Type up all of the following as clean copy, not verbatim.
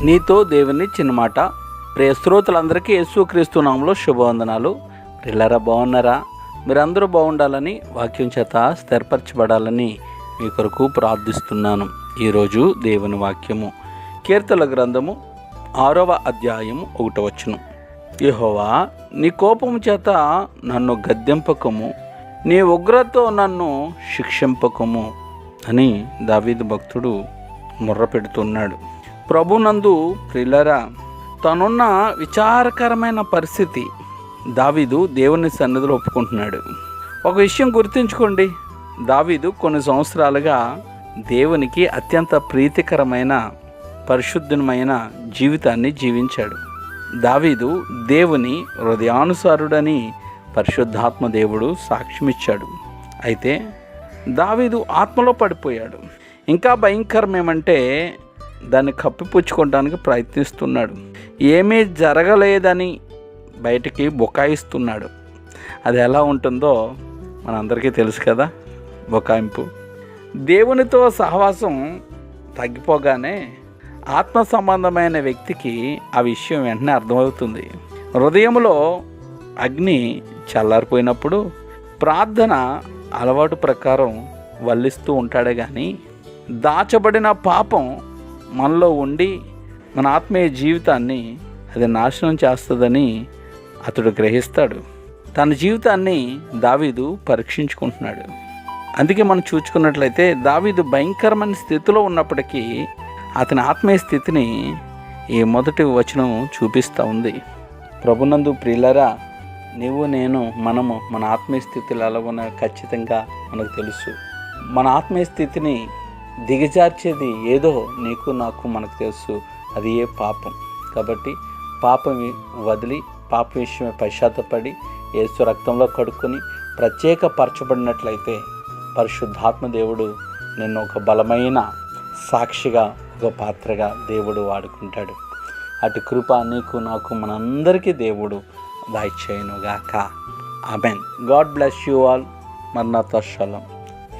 నీతో దేవుని చిన్న మాట. ప్రియ శ్రోతలందరికీ యేసుక్రీస్తు నామములో శుభవందనాలు. పిల్లరా, బాగున్నారా? మీరందరూ బాగుండాలని, వాక్యం చేత స్థిరపరచబడాలని మీ కొరకు ప్రార్థిస్తున్నాను. ఈరోజు దేవుని వాక్యము కీర్తనల గ్రంథము 6వ అధ్యాయము 1వ వచనం. యెహోవా, నీ కోపము చేత నన్ను గద్దింపకము, నీ ఉగ్రతతో నన్ను శిక్షింపకము అని దావీదు భక్తుడు మొర్ర పెడుతున్నాడు. ప్రభునందు ప్రియులారా, తనున్న విచారకరమైన పరిస్థితి దావీదు దేవుని సన్నిధిలో ఒప్పుకుంటున్నాడు. ఒక విషయం గుర్తుంచుకోండి, దావీదు కొన్ని సంవత్సరాలుగా దేవునికి అత్యంత ప్రీతికరమైన పరిశుద్ధమైన జీవితాన్ని జీవించాడు. దావీదు దేవుని హృదయానుసారుడని పరిశుద్ధాత్మ దేవుడు సాక్ష్యమిచ్చాడు. అయితే దావీదు ఆత్మలో పడిపోయాడు. ఇంకా భయంకరం ఏమంటే దాన్ని కప్పిపుచ్చుకోవడానికి ప్రయత్నిస్తున్నాడు. ఏమీ జరగలేదని బయటికి బుకాయిస్తున్నాడు. అది ఎలా ఉంటుందో మనందరికీ తెలుసు కదా, బుకాయింపు. దేవునితో సహవాసం తగ్గిపోగానే ఆత్మ సంబంధమైన వ్యక్తికి ఆ విషయం వెంటనే అర్థమవుతుంది. హృదయంలో అగ్ని చల్లారిపోయినప్పుడు ప్రార్థన అలవాటు ప్రకారం వల్లిస్తూ ఉంటాడే కానీ దాచబడిన పాపం మనలో ఉండి మన ఆత్మీయ జీవితాన్ని అది నాశనం చేస్తుందని అతడు గ్రహిస్తాడు. తన జీవితాన్ని దావీదు పరీక్షించుకుంటున్నాడు. అందుకే మనం చూసుకున్నట్లయితే దావీదు భయంకరమైన స్థితిలో ఉన్నప్పటికీ అతని ఆత్మీయ స్థితిని ఈ మొదటి వచనం చూపిస్తూ ఉంది. ప్రభునందు ప్రియులారా, నీవు నేను మనము మన ఆత్మీయ స్థితిలో ఎలా ఉన్నాయో ఖచ్చితంగా మనకు తెలుసు. మన ఆత్మీయ స్థితిని దిగజార్చేది ఏదో నీకు నాకు మనకు తెలుసు, అది ఏ పాపం. కాబట్టి పాపం వదిలి పాప విషయమే పశ్చాత్తపడి యేసు రక్తంలో కడుక్కొని ప్రత్యేకపరచబడినట్లయితే పరిశుద్ధాత్మ దేవుడు నిన్ను ఒక బలమైన సాక్షిగా, ఒక పాత్రగా దేవుడు వాడుకుంటాడు. అటు కృప నీకు నాకు మనందరికీ దేవుడు దయచేయునుగాక. ఆమేన్. God bless you all. మరణాత షలోమ్.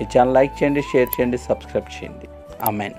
ఈ ఛానల్ లైక్ చేయండి, షేర్ చేయండి, సబ్స్క్రైబ్ చేయండి. ఆమేన్.